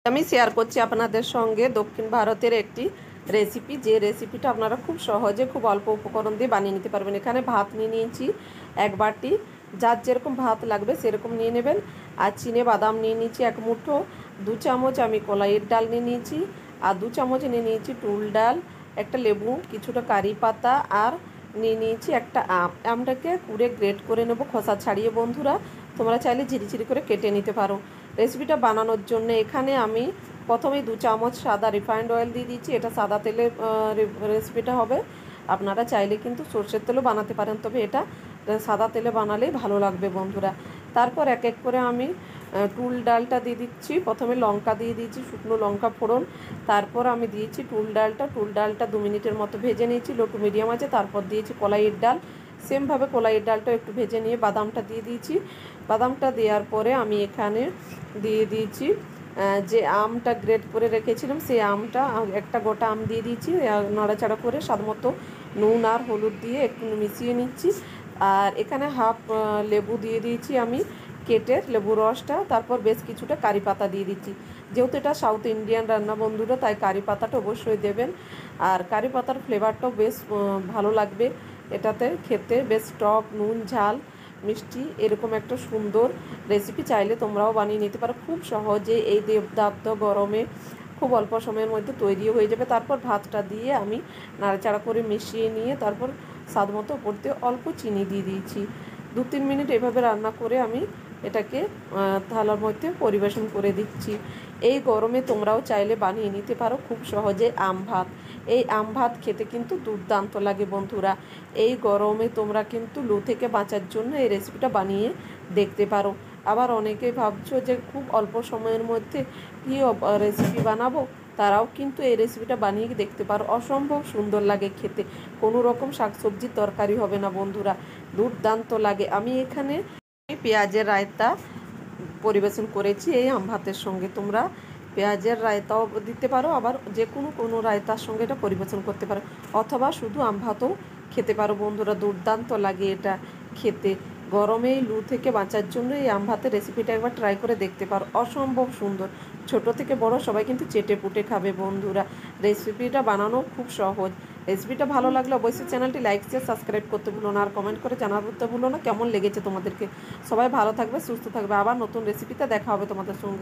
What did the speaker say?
আমি শেয়ার করছি আপনাদের সঙ্গে দক্ষিণ ভারতের একটি রেসিপি, যে রেসিপিটা আপনারা খুব সহজে খুব অল্প উপকরণ দিয়ে বানিয়ে নিতে পারবেন। এখানে ভাত নিয়ে নিয়েছি এক বাটি, যার যেরকম ভাত লাগবে সেরকম নিয়ে নেবেন। আর চিনে বাদাম নিয়ে নিয়েছি এক মুঠো, 2 চামচ আমি কলাইয়ের ডাল নিয়ে নিয়েছি, আর 2 চামচ নিয়ে নিয়েছি টুল ডাল, একটা লেবু, কিছুটা কারি পাতা, আর নিয়ে নিয়েছি একটা আমটাকে কুড়ে গ্রেট করে নেব খোসা ছাড়িয়ে। বন্ধুরা, তোমরা চাইলে ঝিরিঝিরি করে কেটে নিতে পারো। রেসিপিটা বানানোর জন্য এখানে আমি প্রথমেই 2 চামচ সাদা রিফাইন্ড অয়েল দিয়ে দিচ্ছি। এটা সাদা তেলের রেসিপিটা হবে। আপনারা চাইলে কিন্তু সর্ষের তেলও বানাতে পারেন, তবে এটা সাদা তেলে বানালেই ভালো লাগবে বন্ধুরা। তারপর এক এক করে আমি টুল ডালটা দিয়ে দিচ্ছি। প্রথমে লঙ্কা দিয়ে দিয়েছি, শুকনো লঙ্কা ফোড়ন। তারপর আমি দিয়েছি টুল ডালটা 2 মিনিটের মতো ভেজে নিয়েছি লো টু মিডিয়াম আছে। তারপর দিয়েছি কলাইয়ের ডাল, সেমভাবে কলাইয়ের ডালটা একটু ভেজে নিয়ে বাদামটা দিয়ে দিয়েছি। বাদামটা দেওয়ার পরে আমি এখানে দিয়ে দিয়েছি যে আমটা গ্রেট করে রেখেছিলাম, সেই আমটা একটা গোটা আম দিয়ে দিয়েছি। নাড়াচাড়া করে স্বাদ মতো নুন আর হলুদ দিয়ে একটু মিশিয়ে নিচ্ছি। আর এখানে হাফ লেবু দিয়ে দিয়েছি আমি কেটে, লেবু রসটা। তারপর বেশ কিছুটা কারি পাতা দিয়ে দিচ্ছি। যেহেতু এটা সাউথ ইন্ডিয়ান রান্না বন্ধুরা, তাই কারি পাতাটা অবশ্যই দেবেন। আর কারি পাতার ফ্লেভারটাও বেশ ভালো লাগবে এটাতে খেতে, বেশ টক নুন ঝাল মিষ্টি এরকম একটা সুন্দর রেসিপি। চাইলে তোমরাও বানিয়ে নিতে পারো খুব সহজে। এই দেবদাব্দ গরমে খুব অল্প সময়ের মধ্যে তৈরি হয়ে যাবে। তারপর ভাতটা দিয়ে আমি নাড়াচাড়া করে মিশিয়ে নিয়ে তারপর স্বাদ মতো উপর দিয়ে অল্প চিনি দিয়ে দিয়েছি। 2-3 মিনিট এভাবে রান্না করে আমি এটাকে থালার মধ্যে পরিবেশন করে দিচ্ছি। এই গরমে তোমরাও চাইলে বানিয়ে নিতে পারো খুব সহজে আম ভাত। এই আম ভাত খেতে কিন্তু দুর্দান্ত লাগে বন্ধুরা। এই গরমে তোমরা কিন্তু লু থেকে বাঁচার জন্য এই রেসিপিটা বানিয়ে দেখতে পারো। আবার অনেকেই ভাবছো যে খুব অল্প সময়ের মধ্যে কী রেসিপি বানাবো, তারাও কিন্তু এই রেসিপিটা বানিয়ে দেখতে পারো। অসম্ভব সুন্দর লাগে খেতে, কোনো রকম শাকসবজির তরকারি হবে না বন্ধুরা, দুর্দান্ত লাগে। আমি এখানে পেঁয়াজের রায়তা পরিবেশন করেছি এই আম ভাতের সঙ্গে। তোমরা পেঁয়াজের রায়তাও দিতে পারো, আবার যে কোনো রায়তার সঙ্গে এটা পরিবেশন করতে পারো, অথবা শুধু আম ভাতও খেতে পারো বন্ধুরা। দুর্দান্ত লাগে এটা খেতে। গরমে লু থেকে বাঁচার জন্য এই আম ভাতের রেসিপিটা একবার ট্রাই করে দেখতে পারো, অসম্ভব সুন্দর। ছোট থেকে বড় সবাই কিন্তু চেটে পুটে খাবে বন্ধুরা। রেসিপিটা বানানো খুব সহজ। রেসিপিটা ভালো লাগলে অবশ্যই চ্যানেলটি লাইক শেয়ার সাবস্ক্রাইব করতে ভুলো না, আর কমেন্ট করে জানাতে ভুলো না কেমন লেগেছে তোমাদেরকে। সবাই ভালো থাকবে, সুস্থ থাকবে। আবার নতুন রেসিপিতে দেখা হবে তোমাদের সঙ্গে।